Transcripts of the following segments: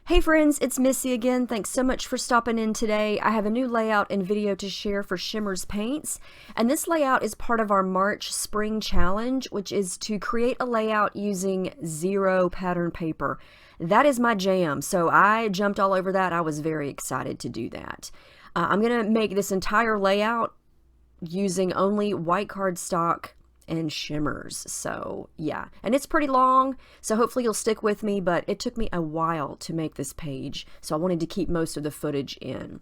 Hey friends, it's Missy again. Thanks so much for stopping in today. I have a new layout and video to share for Shimmerz Paints, and this layout is part of our March Spring Challenge, which is to create a layout using 0 pattern paper. That is my jam, so I jumped all over that. I was very excited to do that. I'm going to make this entire layout using only white cardstock and Shimmerz. So yeah, and it's pretty long, so hopefully you'll stick with me, but it took me a while to make this page, so I wanted to keep most of the footage in.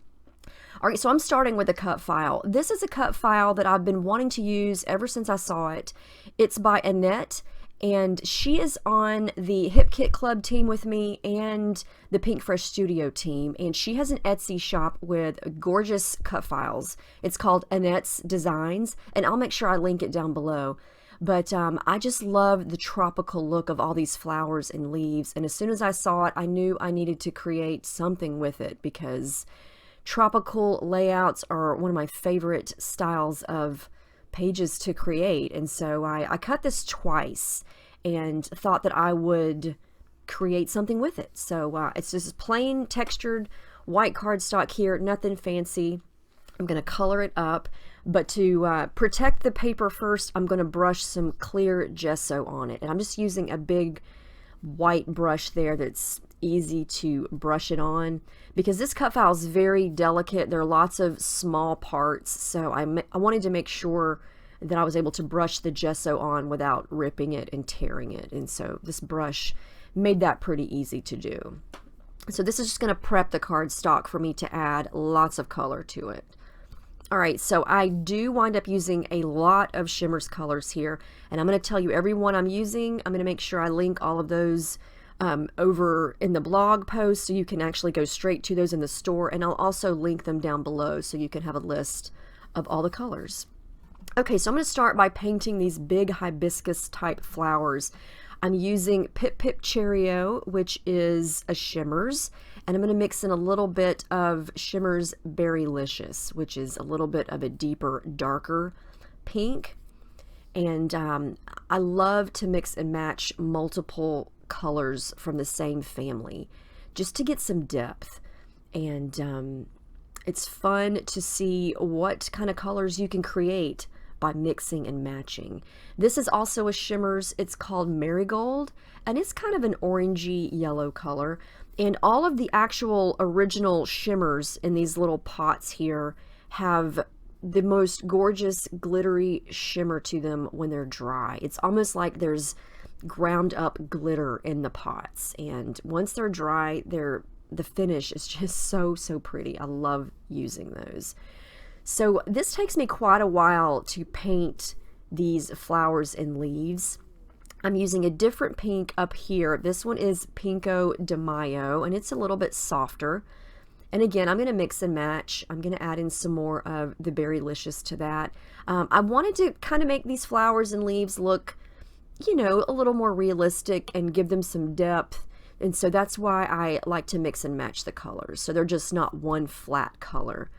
Alright, so I'm starting with a cut file. This is a cut file that I've been wanting to use ever since I saw it. It's by Annette, and she is on the Hip Kit Club team with me and the Pink Fresh Studio team, and she has an Etsy shop with gorgeous cut files. It's called Annette's Designs, and I'll make sure I link it down below. But I just love the tropical look of all these flowers and leaves, and as soon as I saw it, I knew I needed to create something with it because tropical layouts are one of my favorite styles of pages to create. And so I cut this twice and thought that I would create something with it. So it's just plain textured white cardstock here, nothing fancy. I'm going to color it up, but to protect the paper first, I'm going to brush some clear gesso on it. And I'm just using a big white brush there that's easy to brush it on because this cut file is very delicate. There are lots of small parts, so I wanted to make sure that I was able to brush the gesso on without ripping it and tearing it, and so this brush made that pretty easy to do. So this is just going to prep the cardstock for me to add lots of color to it. Alright, so I do wind up using a lot of Shimmerz colors here, and I'm going to tell you every one I'm using. I'm going to make sure I link all of those over in the blog post so you can actually go straight to those in the store, and I'll also link them down below so you can have a list of all the colors. Okay, so I'm going to start by painting these big hibiscus type flowers. I'm using Pip Pip Cherry-O, which is a Shimmerz, and I'm going to mix in a little bit of Shimmerz Berrylicious, which is a little bit of a deeper, darker pink. And I love to mix and match multiple colors from the same family just to get some depth. And it's fun to see what kind of colors you can create by mixing and matching. This is also a Shimmerz. It's called Marigold, and it's kind of an orangey yellow color. And all of the actual original Shimmerz in these little pots here have the most gorgeous glittery shimmer to them when they're dry. It's almost like there's ground up glitter in the pots, and once they're dry, the finish is just so pretty. I love using those. So this takes me quite a while to paint these flowers and leaves. I'm using a different pink up here. This one is Pinko de Mayo, and it's a little bit softer. And again, I'm going to mix and match. I'm going to add in some more of the Berrylicious to that. I wanted to kind of make these flowers and leaves look, you know, a little more realistic and give them some depth. And so that's why I like to mix and match the colors, so they're just not one flat color.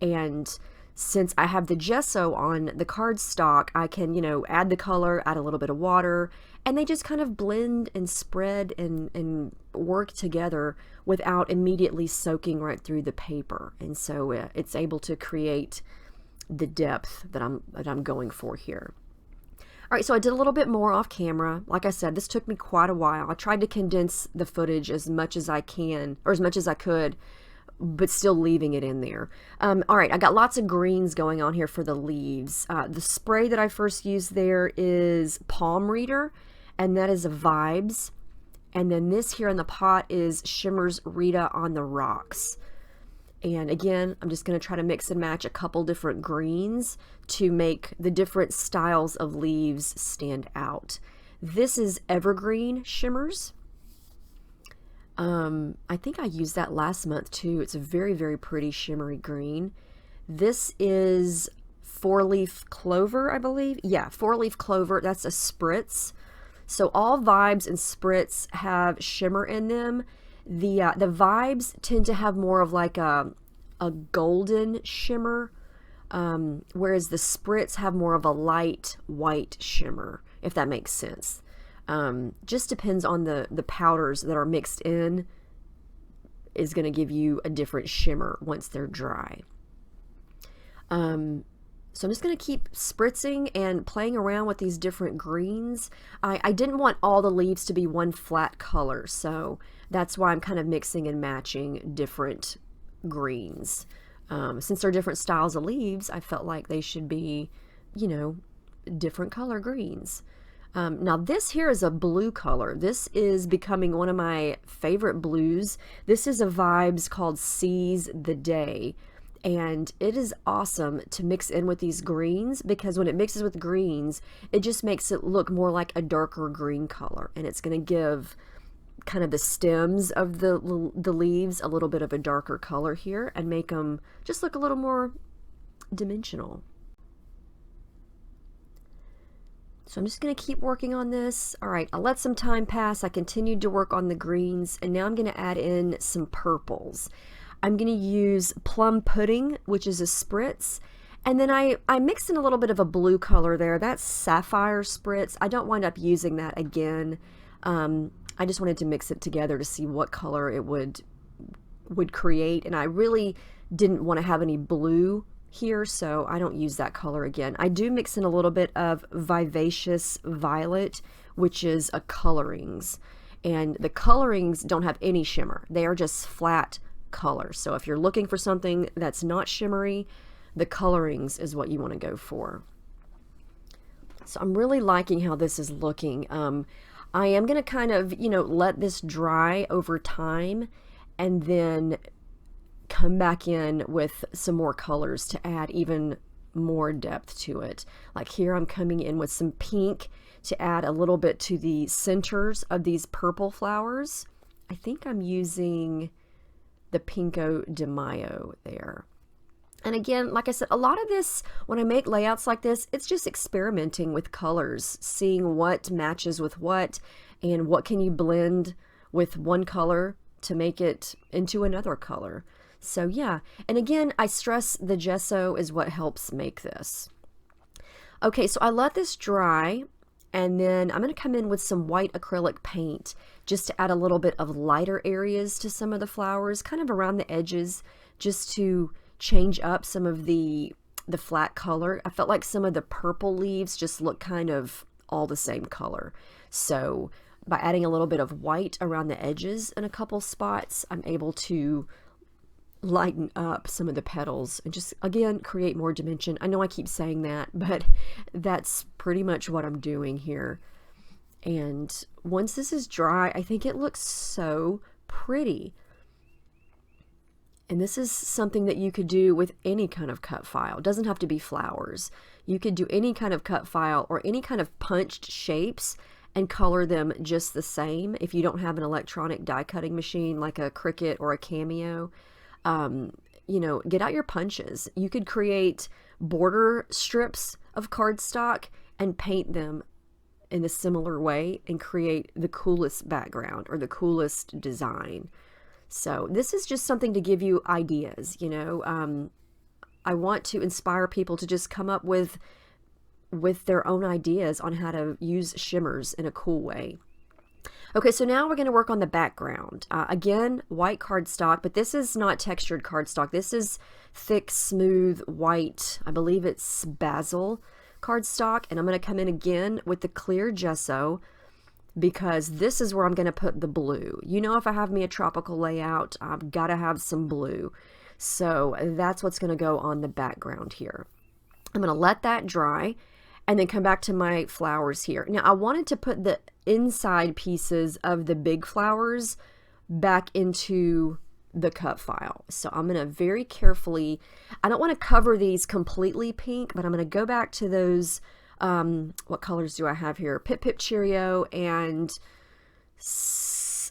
And since I have the gesso on the cardstock, I can, you know, add the color, add a little bit of water, and they just kind of blend and spread and work together without immediately soaking right through the paper. And so it's able to create the depth that I'm going for here. All right, so I did a little bit more off camera. Like I said, this took me quite a while. I tried to condense the footage as much as I can, or as much as I could, but still leaving it in there. All right, I got lots of greens going on here for the leaves. The spray that I first used there is Palm Reader, and that is a Vibez. And then this here in the pot is Shimmerz Rita on the Rocks. And again, I'm just going to try to mix and match a couple different greens to make the different styles of leaves stand out. This is Evergreen Shimmerz. I think I used that last month too. It's a very pretty shimmery green. This is 4-leaf clover, I believe. Yeah, 4-leaf clover. That's a Spritz. So all Vibez and Spritz have shimmer in them. The Vibez tend to have more of like a golden shimmer, whereas the Spritz have more of a light white shimmer, if that makes sense. Just depends on the powders that are mixed in is going to give you a different shimmer once they're dry. So I'm just going to keep spritzing and playing around with these different greens. I didn't want all the leaves to be one flat color, so that's why I'm kind of mixing and matching different greens. Since they're different styles of leaves, I felt like they should be, you know, different color greens. Now this here is a blue color. This is becoming one of my favorite blues. This is a Vibez called Seize the Day. And it is awesome to mix in with these greens, because when it mixes with greens, it just makes it look more like a darker green color. And it's going to give kind of the stems of the leaves a little bit of a darker color here and make them just look a little more dimensional. So I'm just going to keep working on this. All right, I'll let some time pass. I continued to work on the greens, and now I'm going to add in some purples. I'm going to use Plum Pudding, which is a Spritz, and then I mixed in a little bit of a blue color there. That's Sapphire Spritz. I don't wind up using that again. I just wanted to mix it together to see what color it would create, and I really didn't want to have any blue here, so I don't use that color again. I do mix in a little bit of Vivacious Violet, which is a Coloringz, and the Coloringz don't have any shimmer. They are just flat color. So if you're looking for something that's not shimmery, the Coloringz is what you want to go for. So I'm really liking how this is looking. I am going to kind of, you know, let this dry over time and then come back in with some more colors to add even more depth to it. Like here I'm coming in with some pink to add a little bit to the centers of these purple flowers. I think I'm using the Pinko de Mayo there. And again, like I said, a lot of this, when I make layouts like this, it's just experimenting with colors, seeing what matches with what, and what can you blend with one color to make it into another color. So yeah, and again, I stress the gesso is what helps make this. Okay, so I let this dry, and then I'm going to come in with some white acrylic paint just to add a little bit of lighter areas to some of the flowers, kind of around the edges, just to change up some of the flat color. I felt like some of the purple leaves just look kind of all the same color. So by adding a little bit of white around the edges in a couple spots, I'm able to lighten up some of the petals and just, again, create more dimension. I know I keep saying that, but that's pretty much what I'm doing here. And once this is dry, I think it looks so pretty. And this is something that you could do with any kind of cut file. It doesn't have to be flowers. You could do any kind of cut file or any kind of punched shapes and color them just the same. If you don't have an electronic die cutting machine like a Cricut or a Cameo, you know, get out your punches. You could create border strips of cardstock and paint them in a similar way and create the coolest background or the coolest design. So this is just something to give you ideas, you know. I want to inspire people to just come up with their own ideas on how to use shimmers in a cool way. Okay, so now we're going to work on the background. Again, white cardstock, but this is not textured cardstock. This is thick, smooth, white, I believe it's basil cardstock, and I'm going to come in again with the clear gesso because this is where I'm going to put the blue. You know, if I have me a tropical layout, I've got to have some blue. So that's what's going to go on the background here. I'm going to let that dry and then come back to my flowers here. Now I wanted to put the inside pieces of the big flowers back into the cut file. So I'm going to very carefully, I don't want to cover these completely pink, but I'm going to go back to those, what colors do I have here? Pip Pip Cherry-O and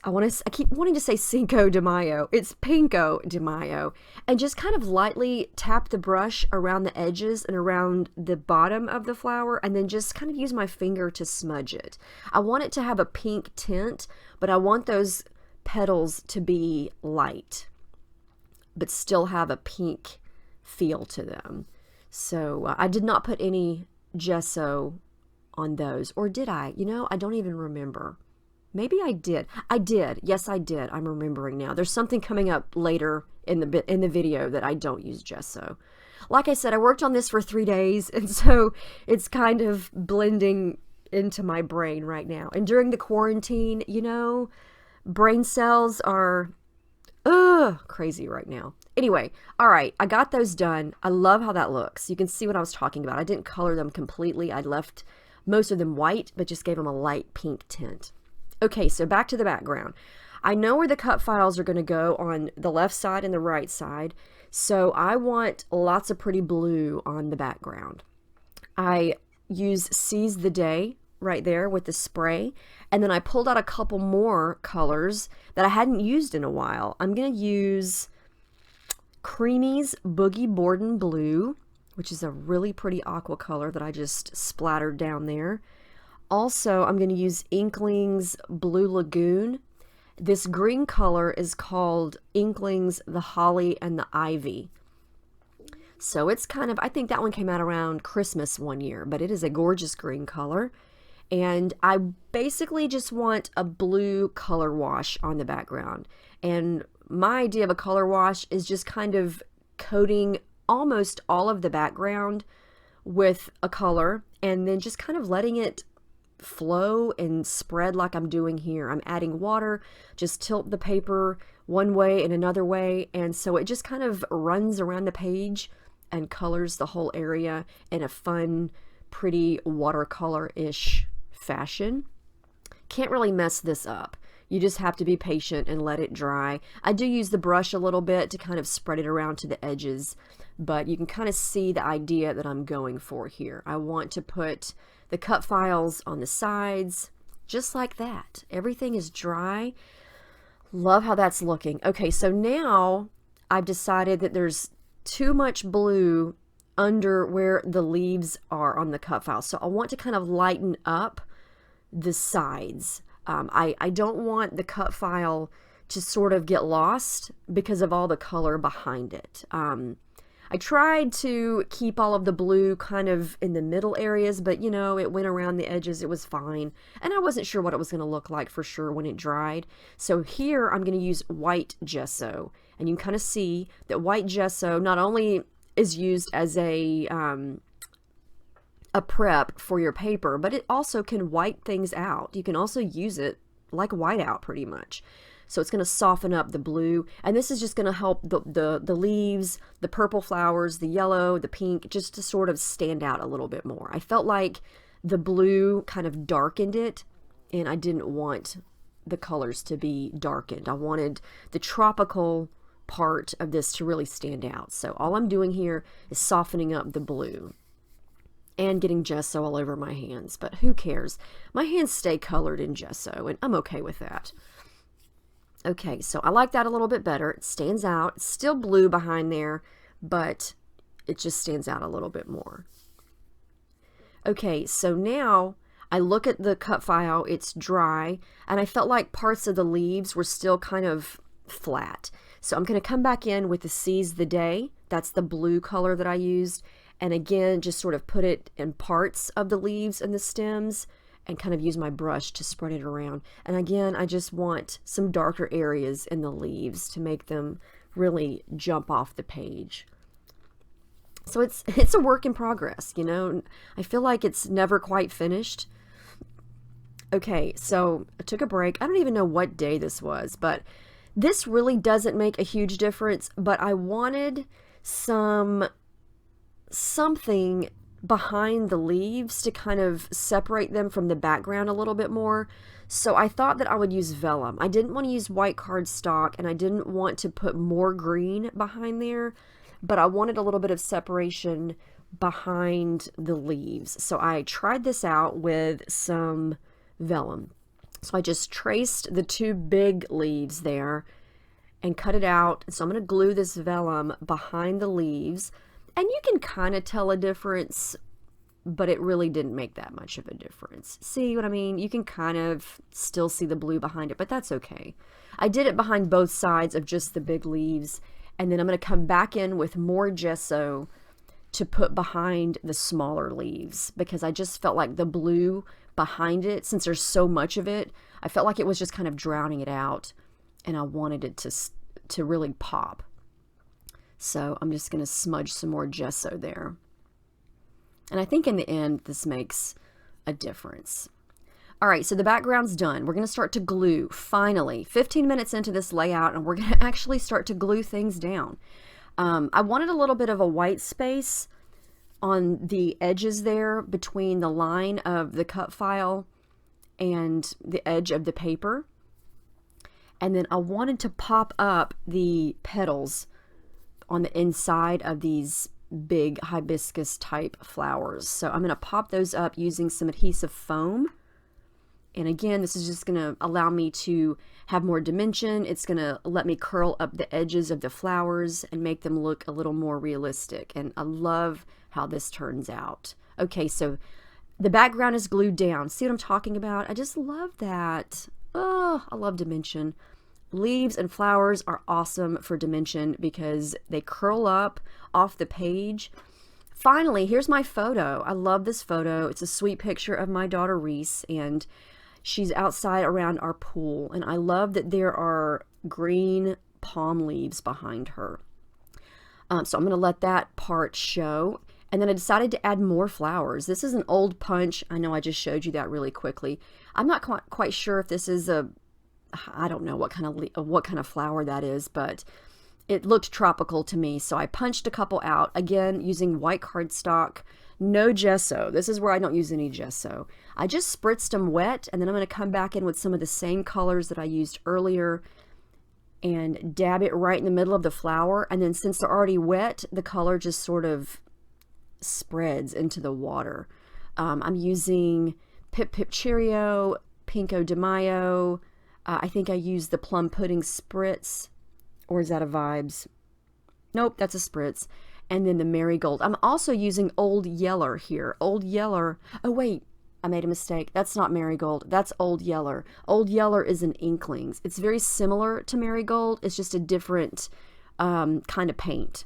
I keep wanting to say Cinco de Mayo. It's Pinko de Mayo. And just kind of lightly tap the brush around the edges and around the bottom of the flower, and then just kind of use my finger to smudge it. I want it to have a pink tint, but I want those petals to be light, but still have a pink feel to them. So I did not put any gesso on those, or did I? You know, I don't even remember. Maybe I did. I did. Yes, I did. I'm remembering now. There's something coming up later in the video that I don't use gesso. Like I said, I worked on this for 3 days, and so it's kind of blending into my brain right now. And during the quarantine, you know, brain cells are crazy right now. Anyway, all right, I got those done. I love how that looks. You can see what I was talking about. I didn't color them completely. I left most of them white, but just gave them a light pink tint. Okay, so back to the background. I know where the cut files are going to go on the left side and the right side, so I want lots of pretty blue on the background. I use Seize the Day right there with the spray, and then I pulled out a couple more colors that I hadn't used in a while. I'm going to use Creameez Boogie Boardin Blue, which is a really pretty aqua color that I just splattered down there. Also, I'm going to use Inklingz Blue Lagoon. This green color is called Inklingz The Holly and the Ivy. So it's kind of, I think that one came out around Christmas one year, but it is a gorgeous green color. And I basically just want a blue color wash on the background. And my idea of a color wash is just kind of coating almost all of the background with a color and then just kind of letting it flow and spread like I'm doing here. I'm adding water, just tilt the paper one way and another way, and so it just kind of runs around the page and colors the whole area in a fun, pretty watercolor-ish fashion. Can't really mess this up. You just have to be patient and let it dry. I do use the brush a little bit to kind of spread it around to the edges, but you can kind of see the idea that I'm going for here. I want to put the cut files on the sides, just like that. Everything is dry. Love how that's looking. Okay, so now I've decided that there's too much blue under where the leaves are on the cut file. So I want to kind of lighten up the sides. I don't want the cut file to sort of get lost because of all the color behind it. I tried to keep all of the blue kind of in the middle areas, but you know, it went around the edges. It was fine. And I wasn't sure what it was going to look like for sure when it dried. So here I'm going to use white gesso. And you can kind of see that white gesso not only is used as a prep for your paper, but it also can white things out. You can also use it like whiteout pretty much. So it's going to soften up the blue, and this is just going to help the leaves, the purple flowers, the yellow, the pink, just to sort of stand out a little bit more. I felt like the blue kind of darkened it, and I didn't want the colors to be darkened. I wanted the tropical part of this to really stand out. So all I'm doing here is softening up the blue and getting gesso all over my hands, but who cares? My hands stay colored in gesso, and I'm okay with that. Okay, so I like that a little bit better. It stands out. It's still blue behind there, but it just stands out a little bit more. Okay, so now I look at the cut file. It's dry, and I felt like parts of the leaves were still kind of flat. So I'm going to come back in with the Seize the Day. That's the blue color that I used. And again, just sort of put it in parts of the leaves and the stems, and kind of use my brush to spread it around. And again, I just want some darker areas in the leaves to make them really jump off the page. So it's a work in progress, you know. I feel like it's never quite finished. Okay, so I took a break. I don't even know what day this was, but this really doesn't make a huge difference, but I wanted something behind the leaves to kind of separate them from the background a little bit more. So I thought that I would use vellum. I didn't want to use white cardstock, and I didn't want to put more green behind there, but I wanted a little bit of separation behind the leaves. So I tried this out with some vellum. So I just traced the two big leaves there and cut it out. So I'm going to glue this vellum behind the leaves. And you can kind of tell a difference, but it really didn't make that much of a difference. See what I mean? You can kind of still see the blue behind it, but that's okay. I did it behind both sides of just the big leaves, and then I'm going to come back in with more gesso to put behind the smaller leaves, because I just felt like the blue behind it, since there's so much of it, I felt like it was just kind of drowning it out, and I wanted it to really pop. So I'm just going to smudge some more gesso there. And I think in the end, this makes a difference. All right, so the background's done. We're going to start to glue, finally. 15 minutes into this layout, and we're going to actually start to glue things down. I wanted a little bit of a white space on the edges there between the line of the cut file and the edge of the paper. And then I wanted to pop up the petals on the inside of these big hibiscus type flowers. So I'm going to pop those up using some adhesive foam. And again, this is just going to allow me to have more dimension. It's going to let me curl up the edges of the flowers and make them look a little more realistic. And I love how this turns out. Okay, so the background is glued down. See what I'm talking about? I just love that. Oh, I love dimension. Leaves and flowers are awesome for dimension because they curl up off the page. Finally, here's my photo. I love this photo. It's a sweet picture of my daughter Reese, and she's outside around our pool. And I love that there are green palm leaves behind her. So I'm going to let that part show. And then I decided to add more flowers. This is an old punch. I know I just showed you that really quickly. I'm not quite sure if this is I don't know what kind of flower that is, but it looked tropical to me. So I punched a couple out, again, using white cardstock, no gesso. This is where I don't use any gesso. I just spritzed them wet, and then I'm going to come back in with some of the same colors that I used earlier and dab it right in the middle of the flower. And then since they're already wet, the color just sort of spreads into the water. I'm using Pip Pip Cherry-O, Pinko de Mayo. I think I used the Plum Pudding Spritz, or is that a Vibez? Nope, that's a Spritz. And then the Marigold. I'm also using Old Yeller here. Old Yeller. Oh, wait, I made a mistake. That's not Marigold. That's Old Yeller. Old Yeller is an Inklingz. It's very similar to Marigold. It's just a different kind of paint.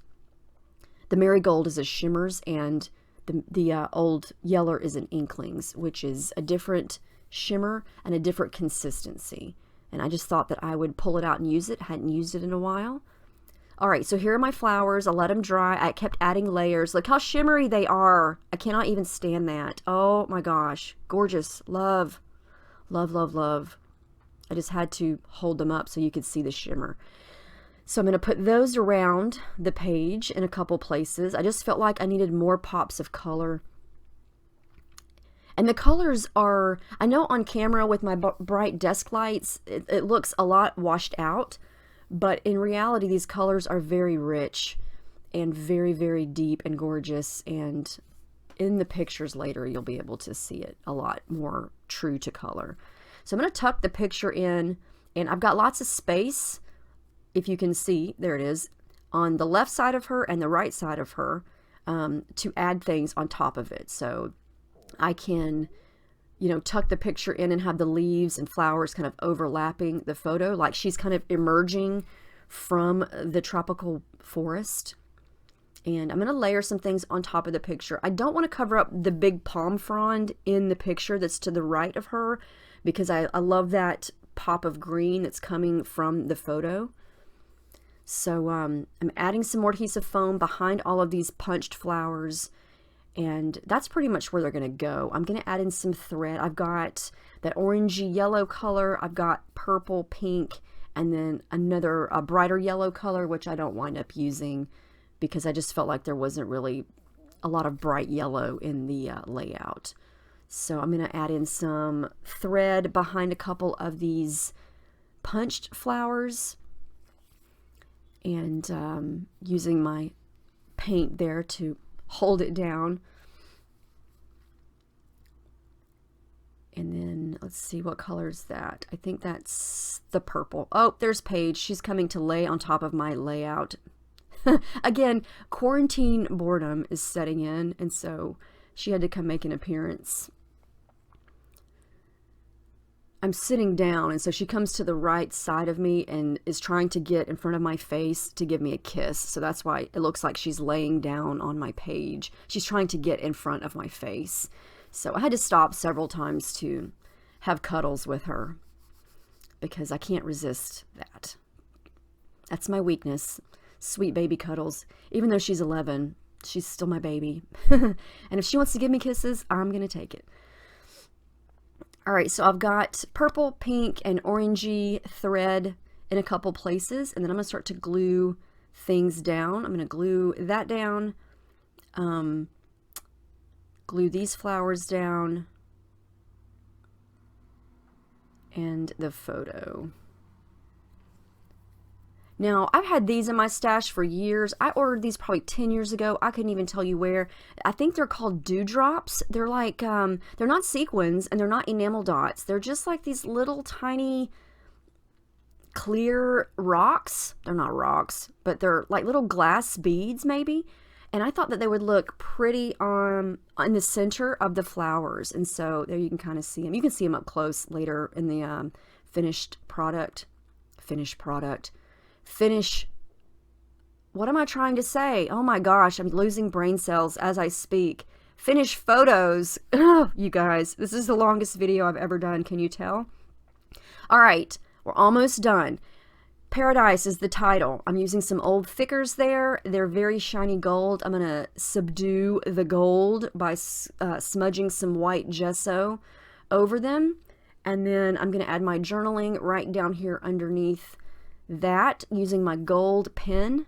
The Marigold is a Shimmerz, and the Old Yeller is an Inklingz, which is a different shimmer and a different consistency. And I just thought that I would pull it out and use it. Hadn't used it in a while. All right, so here are my flowers. I let them dry. I kept adding layers. Look how shimmery they are. I cannot even stand that. Oh my gosh, gorgeous. Love, love, love, love. I just had to hold them up so you could see the shimmer. So I'm going to put those around the page in a couple places. I just felt like I needed more pops of color. And the colors are, I know on camera with my bright desk lights, it looks a lot washed out, but in reality, these colors are very rich and very, very deep and gorgeous. And in the pictures later, you'll be able to see it a lot more true to color. So I'm going to tuck the picture in, and I've got lots of space. If you can see, there it is, on the left side of her and the right side of her to add things on top of it. So I can, you know, tuck the picture in and have the leaves and flowers kind of overlapping the photo, like she's kind of emerging from the tropical forest. And I'm going to layer some things on top of the picture. I don't want to cover up the big palm frond in the picture that's to the right of her, because I love that pop of green that's coming from the photo. So I'm adding some more adhesive foam behind all of these punched flowers, and that's pretty much where they're going to go. I'm going to add in some thread. I've got that orangey yellow color, I've got purple, pink, and then another brighter yellow color, which I don't wind up using because I just felt like there wasn't really a lot of bright yellow in the layout. So I'm going to add in some thread behind a couple of these punched flowers, and using my paint there to hold it down. And then let's see, what color is that? I think that's the purple. Oh, there's Paige. She's coming to lay on top of my layout. Again, quarantine boredom is setting in, and so she had to come make an appearance. I'm sitting down, and so she comes to the right side of me and is trying to get in front of my face to give me a kiss. So that's why it looks like she's laying down on my page. She's trying to get in front of my face. So I had to stop several times to have cuddles with her because I can't resist that. That's my weakness. Sweet baby cuddles. Even though she's 11, she's still my baby. And if she wants to give me kisses, I'm going to take it. Alright, so I've got purple, pink, and orangey thread in a couple places. And then I'm going to start to glue things down. I'm going to glue that down. Glue these flowers down. And the photo. Now, I've had these in my stash for years. I ordered these probably 10 years ago. I couldn't even tell you where. I think they're called dewdrops. They're like, they're not sequins and they're not enamel dots. They're just like these little tiny clear rocks. They're not rocks, but they're like little glass beads maybe. And I thought that they would look pretty in the center of the flowers. And so there you can kind of see them. You can see them up close later in the finished product. What am I trying to say? Oh my gosh, I'm losing brain cells as I speak. Finished photos. Ugh, you guys, this is the longest video I've ever done. Can you tell? All right, we're almost done. Paradise is the title. I'm using some old thickers there. They're very shiny gold. I'm going to subdue the gold by smudging some white gesso over them. And then I'm going to add my journaling right down here underneath that using my gold pen.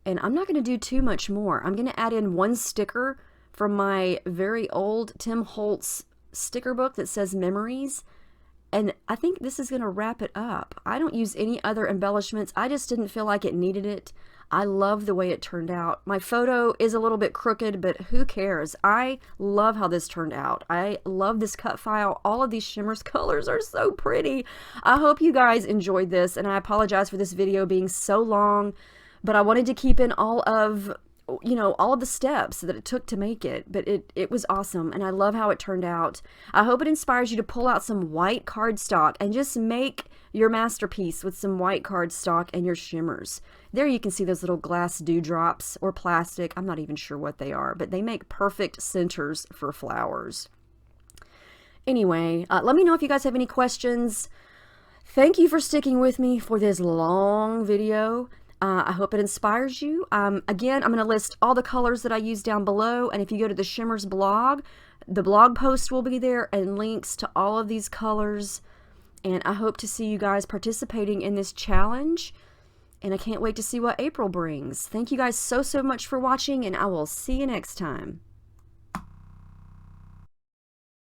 And I'm not going to do too much more. I'm going to add in one sticker from my very old Tim Holtz sticker book that says Memories. And I think this is going to wrap it up. I don't use any other embellishments. I just didn't feel like it needed it. I love the way it turned out. My photo is a little bit crooked, but who cares? I love how this turned out. I love this cut file. All of these Shimmerz colors are so pretty. I hope you guys enjoyed this, and I apologize for this video being so long, but I wanted to keep in all of the steps that it took to make it, but it was awesome, and I love how it turned out. I hope it inspires you to pull out some white cardstock and just make your masterpiece with some white cardstock and your shimmers. There you can see those little glass dewdrops or plastic. I'm not even sure what they are, but they make perfect centers for flowers. Anyway, let me know if you guys have any questions. Thank you for sticking with me for this long video. I hope it inspires you. Again, I'm going to list all the colors that I use down below, and if you go to the Shimmerz blog, the blog post will be there and links to all of these colors, and I hope to see you guys participating in this challenge, and I can't wait to see what April brings. Thank you guys so much for watching, and I will see you next time.